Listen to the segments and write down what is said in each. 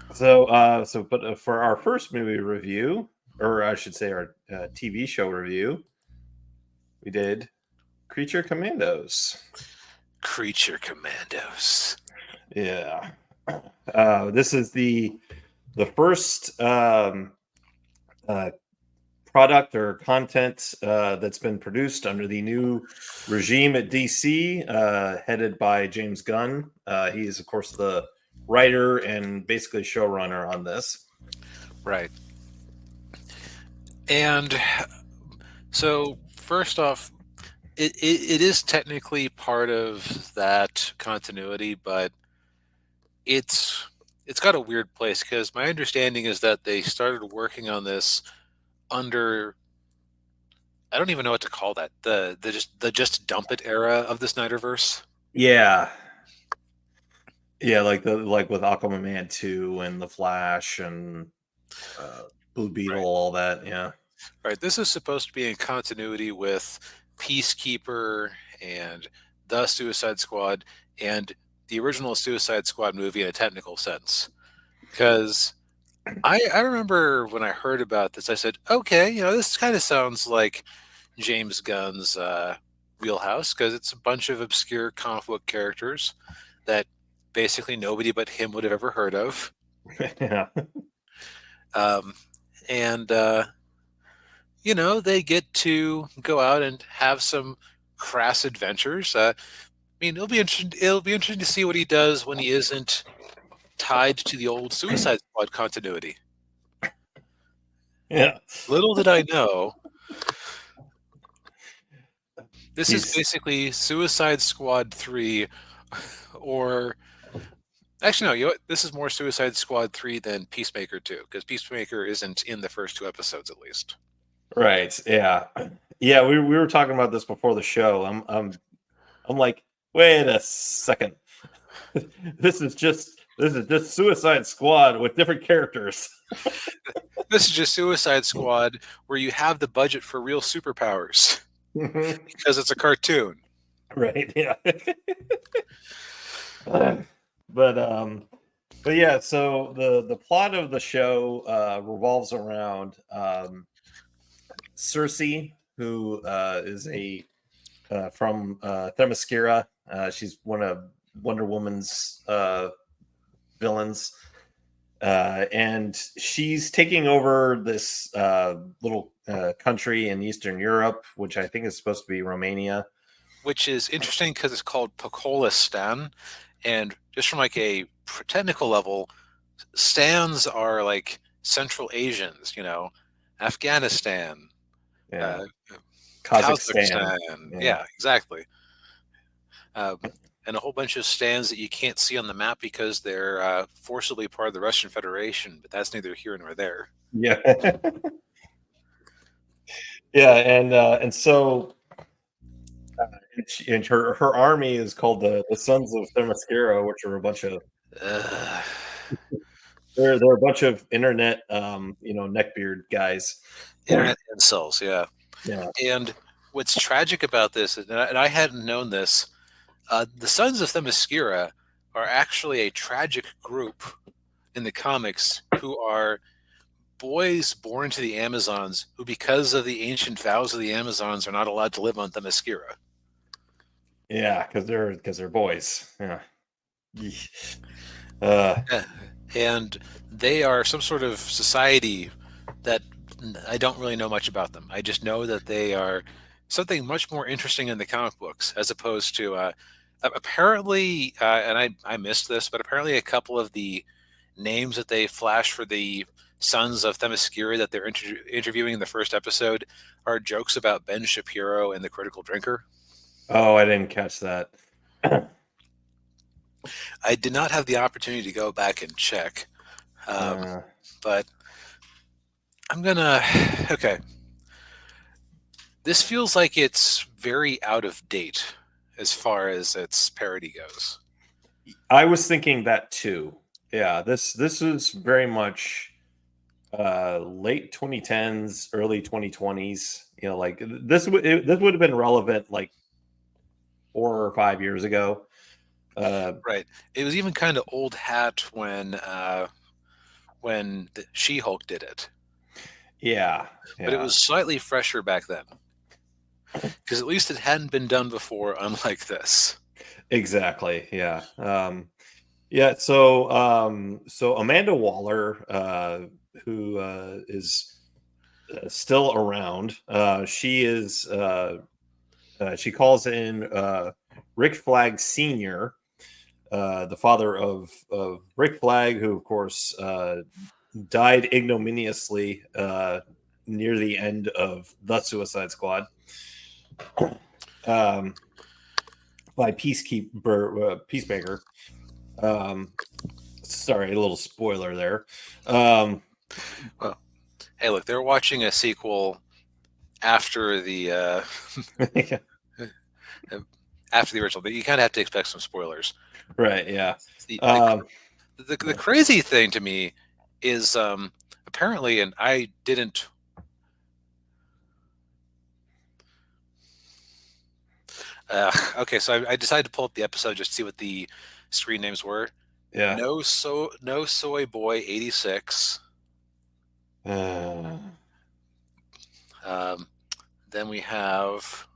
But for our first movie review, or I should say our TV show review, we did Creature Commandos. Creature Commandos. Yeah. This is the first uh, product or content that's been produced under the new regime at DC, headed by James Gunn. He is, of course, the writer and basically showrunner on this. Right. And so, first off, it is technically part of that continuity, but it's got a weird place because my understanding is that they started working on this under, I don't even know what to call that, the just dump it era of the Snyderverse. Yeah, yeah, like with Aquaman 2 and the Flash and uh, Blue Beetle, Right. all that. Yeah, Right. This is supposed to be in continuity with Peacekeeper and the Suicide Squad and the original Suicide Squad movie in a technical sense. Because I remember when I heard about this, I said, okay, this kind of sounds like James Gunn's wheelhouse because it's a bunch of obscure comic book characters that basically nobody but him would have ever heard of. yeah, Um, and they get to go out and have some crass adventures. I mean, it'll be interesting. It'll be interesting to see what he does when he isn't tied to the old Suicide Squad continuity. And yeah. little did I know, this is He's basically Suicide Squad 3, or actually, no, this is more Suicide Squad 3 than Peacemaker 2, because Peacemaker isn't in the first 2 episodes at least. right. Yeah, yeah. We were talking about this before the show. I'm like, wait a second. This is just Suicide Squad with different characters. This is just Suicide Squad where you have the budget for real superpowers because it's a cartoon. Right. Yeah. but yeah. So the plot of the show revolves around Cersei, who is a from Themyscira. She's one of Wonder Woman's villains. And she's taking over this little country in Eastern Europe, which I think is supposed to be Romania. Which is interesting because it's called Pokolistan, and just from like a technical level, stands are like Central Asians, Afghanistan, Yeah, uh, Kazakhstan. Kazakhstan. Yeah, Yeah, exactly. Um, and a whole bunch of stands that you can't see on the map because they're forcibly part of the Russian Federation, but that's neither here nor there. yeah, yeah, and so and her army is called the Sons of Themyscira, which are a bunch of Uh, they're a bunch of internet neckbeard guys. Internet incels, yeah. Yeah, And what's tragic about this, and I hadn't known this, the Sons of Themyscira are actually a tragic group in the comics who are boys born to the Amazons who, because of the ancient vows of the Amazons, are not allowed to live on Themyscira. yeah, because they're boys. Yeah. Uh, And they are some sort of society that I don't really know much about them. I just know that they are something much more interesting in the comic books as opposed to apparently, and I missed this, but apparently a couple of the names that they flash for the Sons of Themyscira that they're interviewing in the first episode are jokes about Ben Shapiro and the Critical Drinker. oh, I didn't catch that. I did not have the opportunity to go back and check, but I'm gonna. Okay, this feels like it's very out of date as far as its parody goes. I was thinking that too. Yeah, this is very much late 2010s, early 2020s. Like this would have been relevant like 4 or 5 years ago. Right. It was even kind of old hat when when She-Hulk did it. Yeah, But it was slightly fresher back then. Because at least it hadn't been done before, unlike this. exactly. Yeah. Yeah. So Amanda Waller, who is still around, she calls in Rick Flag Sr., the father of Rick Flag, who of course died ignominiously near the end of the Suicide Squad. By Peacemaker. Sorry, a little spoiler there. Well, hey, look, they're watching a sequel after the after the original. You kind of have to expect some spoilers. Right? Yeah. The crazy thing to me is apparently, and I didn't. Okay, so I decided to pull up the episode just to see what the screen names were. Yeah. No Soy Boy 86. Then we have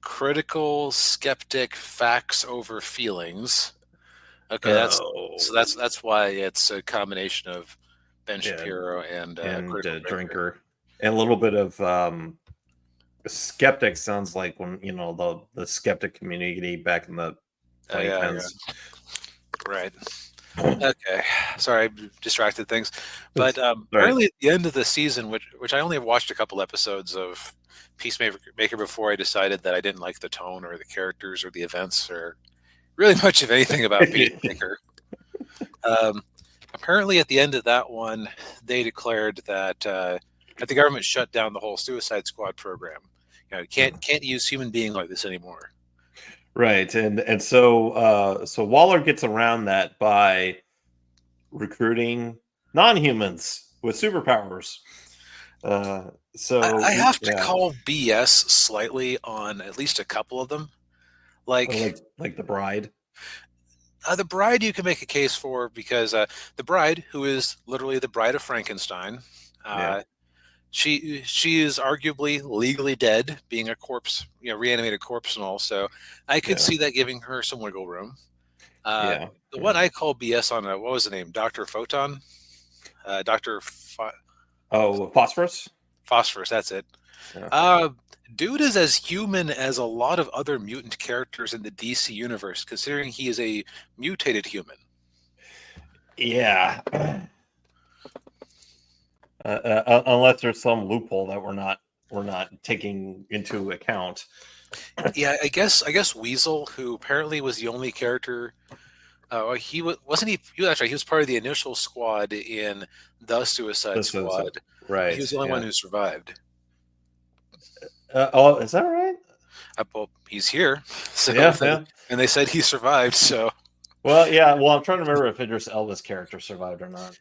Critical Skeptic Facts Over Feelings. Okay, that's why it's a combination of Ben Shapiro and Drinker, and a little bit of skeptic. Sounds like when the skeptic community back in the 2010s. Right. Okay. Sorry, I distracted things. But apparently at the end of the season, which I only watched a couple episodes of Peacemaker before I decided that I didn't like the tone or the characters or the events or really much of anything about Peacemaker. Apparently at the end of that one, they declared that the government shut down the whole Suicide Squad program. Can't use human beings like this anymore. Right, and so Waller gets around that by recruiting non-humans with superpowers. So I have to call BS slightly on at least a couple of them, like the Bride. The Bride you can make a case for because the Bride, who is literally the Bride of Frankenstein, she is arguably legally dead, being a corpse, reanimated corpse and all. So I could see that giving her some wiggle room. The one I call BS on, what was the name? Dr. Photon? Phosphorus? Phosphorus, that's it. Dude is as human as a lot of other mutant characters in the DC universe, considering he is a mutated human. Yeah. Unless there's some loophole that we're not taking into account. Yeah, I guess Weasel, who apparently was the only character. He wasn't he? He was part of the initial squad in the Suicide Squad. Right. He was the only one who survived. Is that right? Well, he's here. So, and they said he survived. So. Well, yeah. Well, I'm trying to remember if Idris Elba's character survived or not.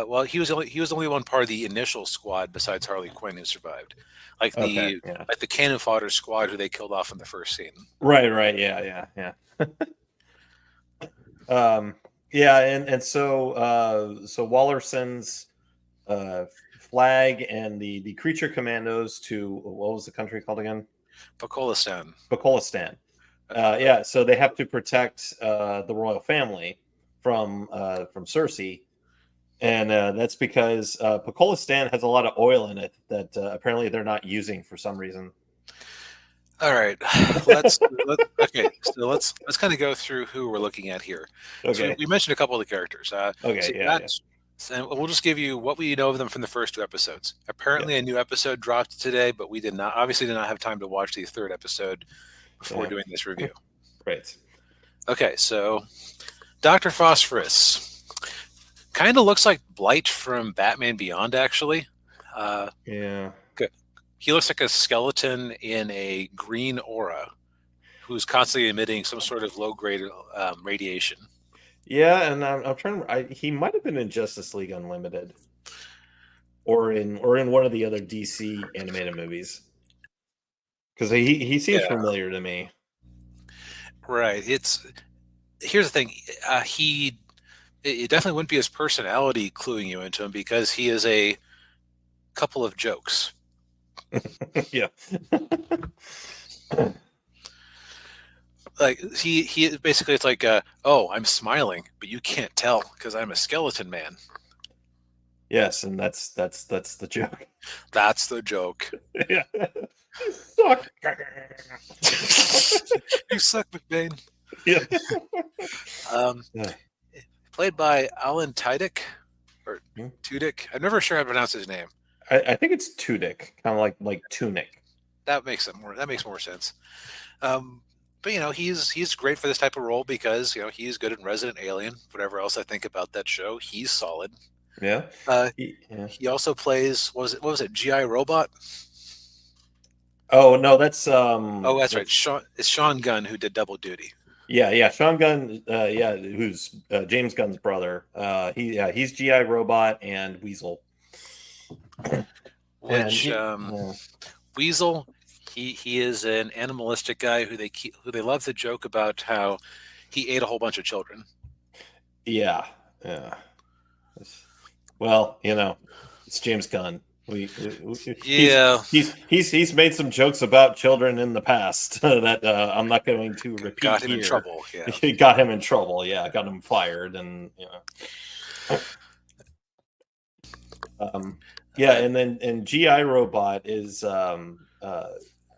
Well, he was only one part of the initial squad besides Harley Quinn who survived, like the cannon fodder squad who they killed off in the first scene. Right. Yeah. And so Waller sends Flag and the creature commandos to, what was the country called again? Bakolistan. So they have to protect the royal family from Cersei. And that's because Bakolistan has a lot of oil in it that apparently they're not using for some reason. All right, let's kind of go through who we're looking at here. Okay, so we mentioned a couple of the characters. And we'll just give you what we know of them from the first two episodes. Apparently, a new episode dropped today, but we did not have time to watch the third episode before doing this review. Right. Okay, so Dr. Phosphorus kind of looks like Blight from Batman Beyond, actually. He looks like a skeleton in a green aura who's constantly emitting some sort of low-grade radiation. Yeah, and I'm trying to. He might have been in Justice League Unlimited, or in one of the other DC animated movies, because he seems familiar to me. Right. Here's the thing. He It definitely wouldn't be his personality cluing you into him, because he is a couple of jokes. Yeah. Like he basically, it's like, oh, I'm smiling, but you can't tell because I'm a skeleton man. Yes, and that's the joke. That's the joke. Yeah. You suck. You suck, McBain. Yeah. Um, Yeah. Played by Alan Tudyk or Hmm. Tudyk. I'm never sure how to pronounce his name. I think it's Tudyk, kind of like tunic. That makes more sense. But he's great for this type of role because he's good in Resident Alien. Whatever else I think about that show, he's solid. Yeah. Uh, Yeah. he also plays, what was it, GI Robot? Oh no, Oh, that's right. that's It's Sean Gunn who did double duty. yeah. Sean Gunn, yeah, who's James Gunn's brother. He's GI Robot and Weasel. And Which Weasel, he is an animalistic guy who they love to joke about how he ate a whole bunch of children. yeah, yeah. Well, it's James Gunn. Yeah, He's made some jokes about children in the past that I'm not going to repeat got him in here. trouble. Yeah. It got him in trouble. Yeah, got him fired, and yeah, and GI Robot is a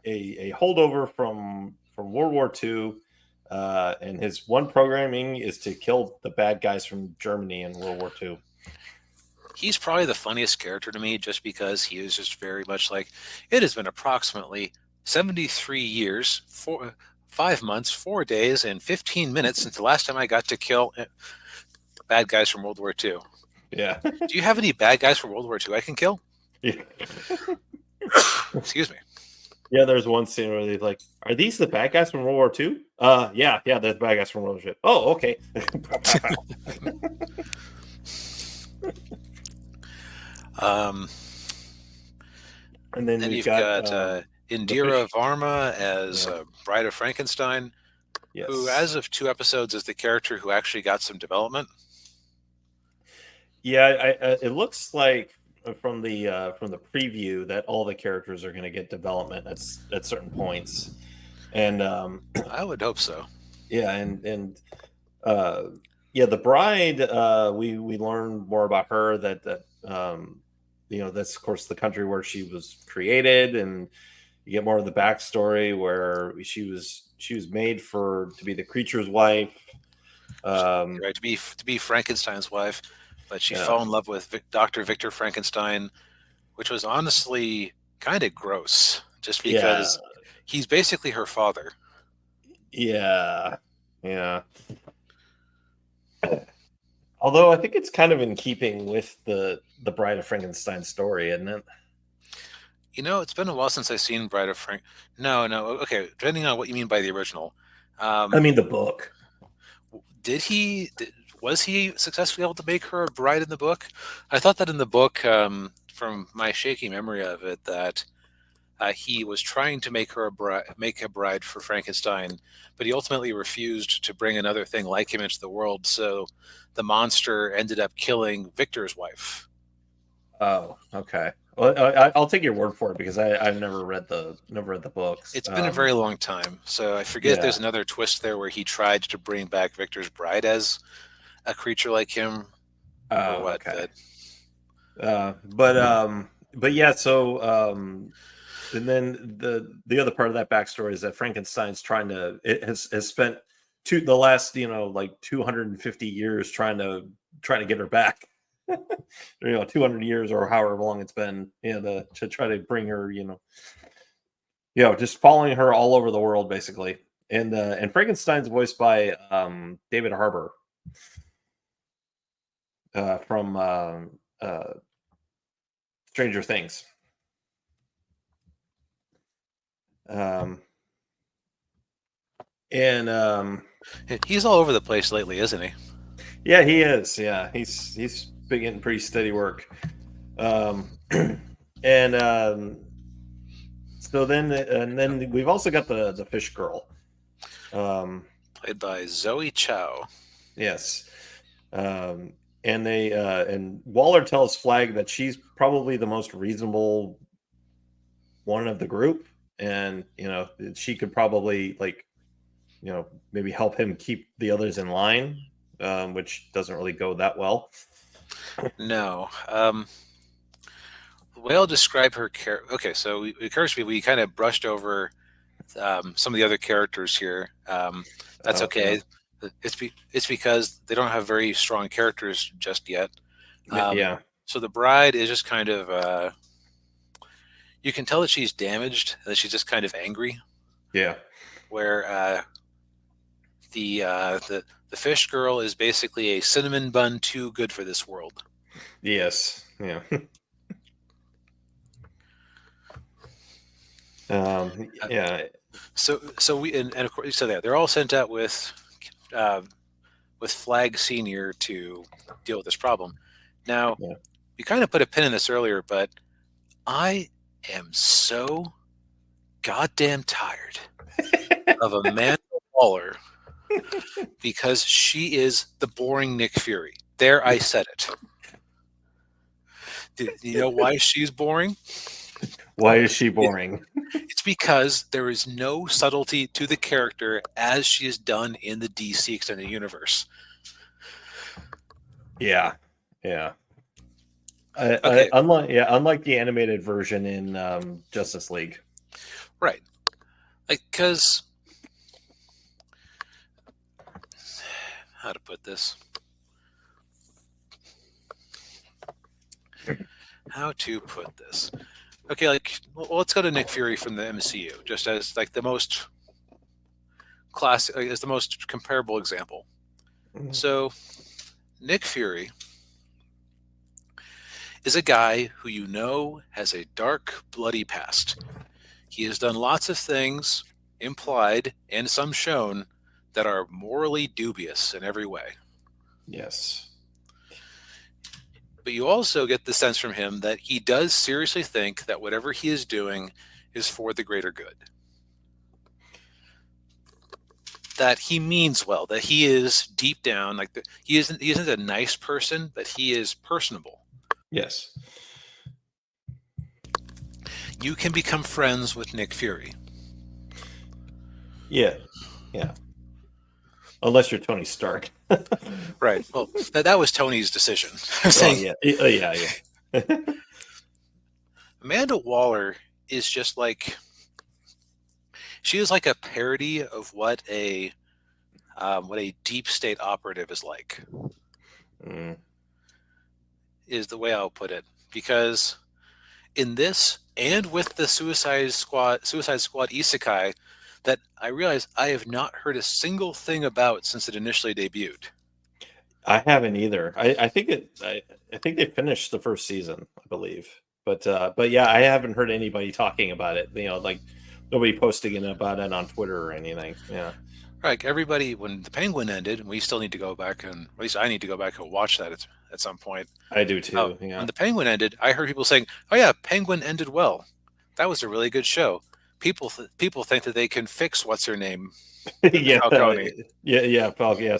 holdover from World War II, and his one programming is to kill the bad guys from Germany in World War II. He's probably the funniest character to me just because he is just very much like, it has been approximately 73 years, 5 months, 4 days, and 15 minutes since the last time I got to kill bad guys from World War II. Yeah. Do you have any bad guys from World War II I can kill? Yeah. Excuse me. Yeah, there's one scene where they're like, "Are these the bad guys from World War II?" Yeah, they're the bad guys from World War II. Oh, okay. And then Then we've you've got got the Indira fish. Varma as Yeah. Bride of Frankenstein, who, Yes. as of 2 episodes, is the character who actually got some development. Yeah, it looks like from the preview that all the characters are going to get development at certain points, and I would hope so. yeah, and uh, yeah, the bride. We learn more about her that that's of course the country where she was created, and you get more of the backstory where she was made to be the creature's wife. Right, to be Frankenstein's wife, but she Yeah, fell in love with Dr. Victor Frankenstein, which was honestly kind of gross, just yeah, because he's basically her father. yeah, yeah. Although I think it's kind of in keeping with the Bride of Frankenstein story, isn't it? It's been a while since I've seen Bride of Frank. No, no. Okay, depending on what you mean by the original. I Um, mean, the book. was he successfully able to make her a bride in the book? I thought that in the book, from my shaky memory of it, that he was trying to make a bride for Frankenstein, but he ultimately refused to bring another thing like him into the world. So the monster ended up killing Victor's wife. Oh, okay. Well, I'll take your word for it because I've never read the books. It's been a very long time, so I forget if Yeah. there's another twist there where he tried to bring back Victor's bride as a creature like him, or Oh, what. okay. But yeah. So and then the other part of that backstory is that Frankenstein's it has spent the last like 250 years trying to get her back. 200 years or however long it's been, to try to bring her, just following her all over the world basically. And Frankenstein's voiced by David Harbour from Stranger Things. Um, and He's all over the place lately, isn't he? Yeah, he is. Yeah, he's been getting pretty steady work. Um, and then we've also got the fish girl. Played by Zoe Chow. Yes, Um, and they and Waller tells Flag that she's probably the most reasonable one of the group, and she could probably maybe help him keep the others in line, which doesn't really go that well. No. The way I'll describe her character. Okay, so it occurs to me we kind of brushed over some of the other characters here. That's okay. It's because they don't have very strong characters just yet. Yeah. So the bride is just kind of. You can tell that she's damaged, that she's just kind of angry. Yeah. Where the fish girl is basically a cinnamon bun too good for this world. Yes. Yeah. Yeah. So we and of course they're all sent out with Flag Senior to deal with this problem. Now, we kind of put a pin in this earlier, but I am so goddamn tired of Amanda Waller because she is the boring Nick Fury. There, I said it. Do you know why she's boring? Why is she boring? It's because there is no subtlety to the character as she is done in the DC Extended Universe. Yeah. Unlike the animated version in Justice League. Right. Because how to put this? Okay, let's go to Nick Fury from the MCU, just as the most classic, as the most comparable example. Mm-hmm. So, Nick Fury is a guy who has a dark, bloody past. He has done lots of things, implied and some shown, that are morally dubious in every way. Yes. But you also get the sense from him that he does seriously think that whatever he is doing is for the greater good. That he means well, that he is deep down, he isn't a nice person, but he is personable. Yes. You can become friends with Nick Fury. Yeah. Unless you're Tony Stark. Right. Well, that was Tony's decision. Yeah. Amanda Waller is just she is like a parody of what a deep state operative is like. Is the way I'll put it. Because in this and with the Suicide Squad Isekai, that I realize I have not heard a single thing about since it initially debuted. I haven't either. I think they finished the first season, I believe. But yeah, I haven't heard anybody talking about it. Nobody posting about it on Twitter or anything. Yeah. Right. Everybody, when the Penguin ended, we still need to go back and at least I need to go back and watch that at some point. I do too. Yeah. When the Penguin ended, I heard people saying, "Oh yeah, Penguin ended well. That was a really good show." People think that they can fix what's her name. Yeah, Falcone.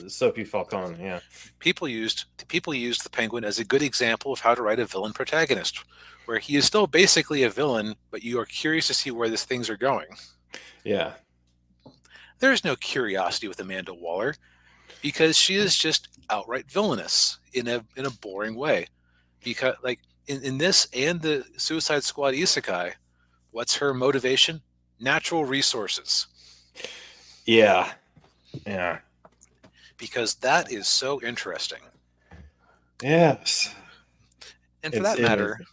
Sophie Falcone. Yeah. People used the Penguin as a good example of how to write a villain protagonist, where he is still basically a villain, but you are curious to see where these things are going. Yeah. There's no curiosity with Amanda Waller because she is just outright villainous in a boring way. Because in this and the Suicide Squad Isekai, what's her motivation? Natural resources. Yeah. Because that is so interesting. Yes. And for that matter,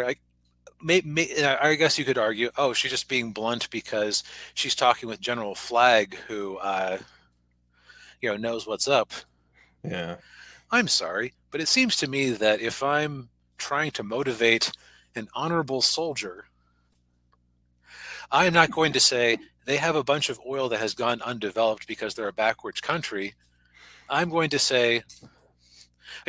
I guess you could argue, oh, she's just being blunt because she's talking with General Flag, who knows what's up. Yeah. I'm sorry, but it seems to me that if I'm trying to motivate an honorable soldier, I'm not going to say they have a bunch of oil that has gone undeveloped because they're a backwards country. I'm going to say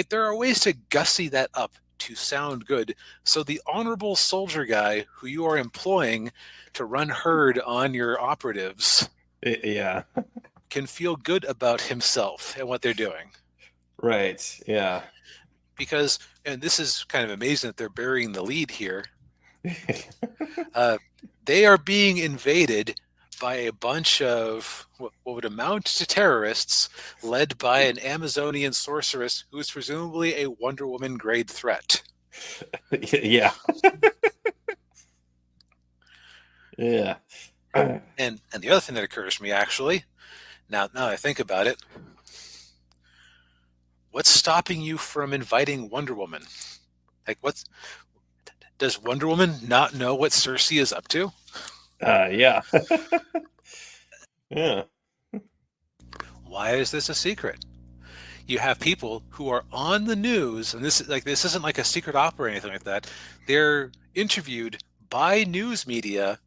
there are ways to gussy that up to sound good. So the honorable soldier guy who you are employing to run herd on your operatives. Yeah. can feel good about himself and what they're doing. Right. Yeah. Because, and this is kind of amazing that they're burying the lead here, they are being invaded by a bunch of what would amount to terrorists led by an Amazonian sorceress who is presumably a Wonder Woman grade threat. Yeah. Yeah. And the other thing that occurs to me, actually, now that I think about it, what's stopping you from inviting Wonder Woman? Like, does Wonder Woman not know what Cersei is up to? Yeah. Yeah. Why is this a secret? You have people who are on the news, and this isn't like a secret opera or anything like that. They're interviewed by news media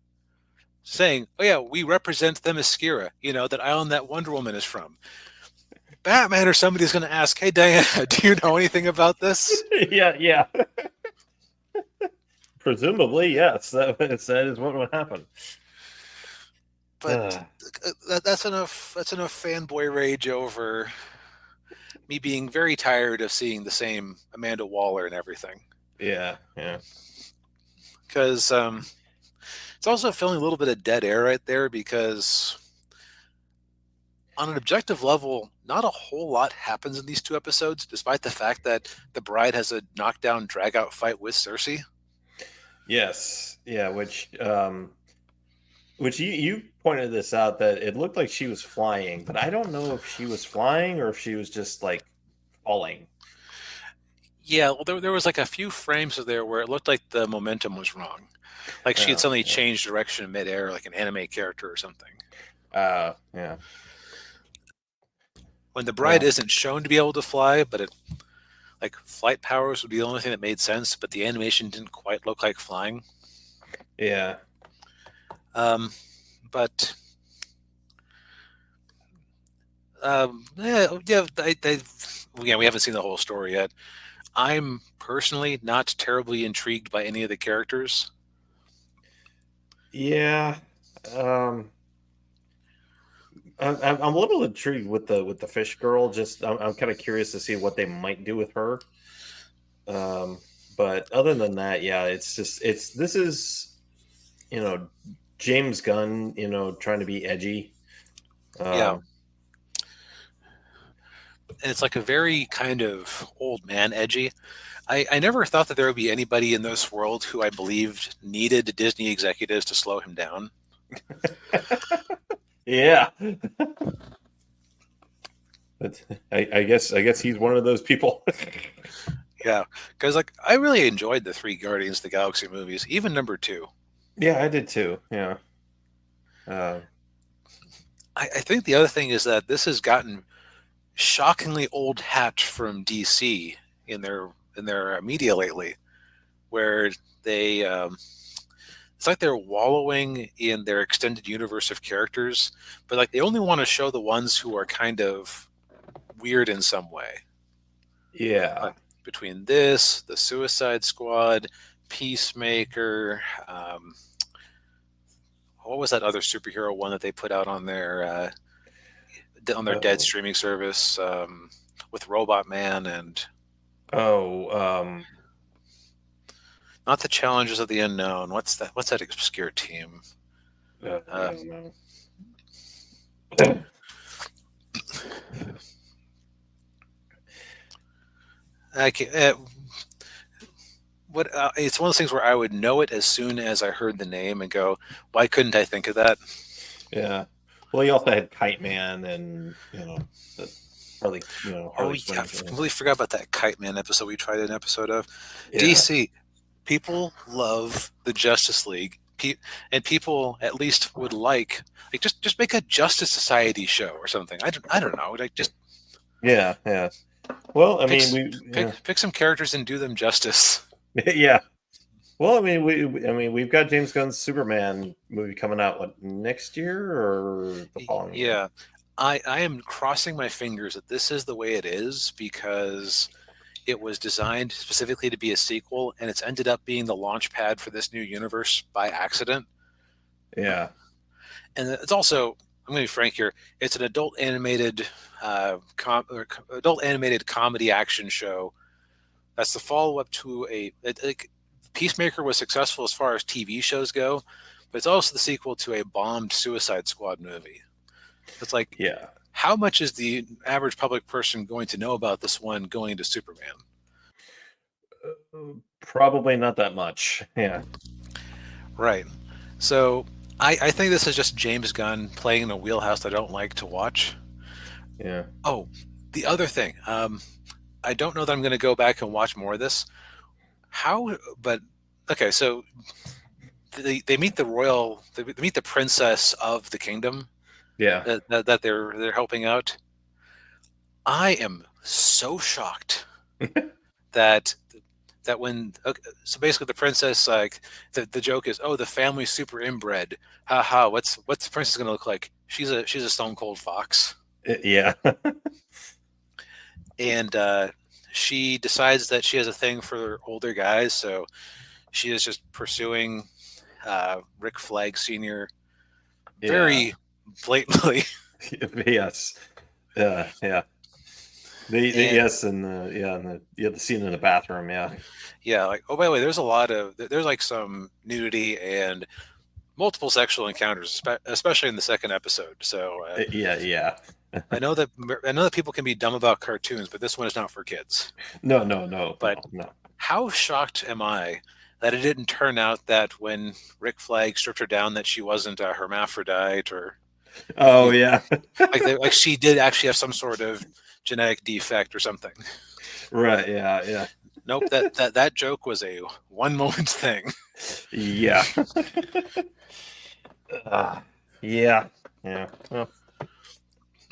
saying, "Oh yeah, we represent Themyscira, that island that Wonder Woman is from." Batman or somebody's going to ask, "Hey Diana, do you know anything about this?" Yeah. Yeah. Presumably, yes. That is what would happen. But that's enough. That's enough fanboy rage over me being very tired of seeing the same Amanda Waller and everything. Yeah. Yeah. Because it's also feeling a little bit of dead air right there, because on an objective level, not a whole lot happens in these 2 episodes, despite the fact that the bride has a knockdown, drag-out fight with Cersei. Yes. Yeah. Which you pointed this out, that it looked like she was flying, but I don't know if she was flying or if she was just like falling. Yeah, well, there was like a few frames of there where it looked like the momentum was wrong. Like she had suddenly changed direction in midair, like an anime character or something. Yeah. When the bride isn't shown to be able to fly, but like flight powers would be the only thing that made sense, but the animation didn't quite look like flying. Yeah. But yeah, we haven't seen the whole story yet. I'm personally not terribly intrigued by any of the characters. Yeah. I'm a little intrigued with the fish girl. Just I'm kind of curious to see what they might do with her. But other than that, yeah, this is James Gunn, trying to be edgy. Yeah. And it's like a very kind of old man edgy. I never thought that there would be anybody in this world who I believed needed Disney executives to slow him down. Yeah. But I guess he's one of those people. Yeah, because like I really enjoyed the 3 Guardians of the Galaxy movies, even number 2. Yeah, I did too. Yeah. I think the other thing is that this has gotten shockingly old hat from DC in their media lately, where they it's like they're wallowing in their extended universe of characters, but like they only want to show the ones who are kind of weird in some way. Yeah. Like between this, the Suicide Squad, Peacemaker, what was that other superhero one that they put out on their dead streaming service, with Robot Man and not the Challengers of the Unknown. What's that obscure team? I don't know. It's one of those things where I would know it as soon as I heard the name and go, why couldn't I think of that? Yeah. Well, you also had Kite Man and Harley. I completely forgot about that Kite Man episode we tried an episode of. Yeah. DC, people love the Justice League, and people at least would like just make a Justice Society show or something. I don't know. Like just yeah. Well, pick some characters and do them justice. Yeah. Well, we've got James Gunn's Superman movie coming out next year or the following year? Yeah. I am crossing my fingers that this is the way it is, because it was designed specifically to be a sequel, and it's ended up being the launch pad for this new universe by accident. Yeah. And it's also, I'm going to be frank here. It's an adult animated adult animated comedy action show. That's the follow up to Peacemaker was successful as far as TV shows go, but it's also the sequel to a bombed Suicide Squad movie. It's like, Yeah. how much is the average public person going to know about this one going into Superman? Probably not that much. Yeah. Right. So I think this is just James Gunn playing in a wheelhouse I don't like to watch. Yeah. Oh, the other thing. I don't know that I'm going to go back and watch more of this. But okay, so they meet they meet the princess of the kingdom Yeah. that they're helping out. I am so shocked that when so basically the princess, like, the joke is, oh, the family's super inbred. Haha, what's the princess gonna look like? She's a stone cold fox. Yeah. And she decides that she has a thing for older guys, so she is just pursuing Rick Flag Sr. very blatantly. Yes. Yeah. Yeah. Yes, and the scene in the bathroom. Yeah. Yeah, like, oh, by the way, there's like some nudity and multiple sexual encounters, especially in the second episode. So Yeah. I know that people can be dumb about cartoons, but this one is not for kids. No. But No. how shocked am I that it didn't turn out that when Rick Flag stripped her down that she wasn't a hermaphrodite, or Oh yeah. like she did actually have some sort of genetic defect or something. Right. Yeah. Nope, that joke was a one moment thing. Yeah. Yeah. Well,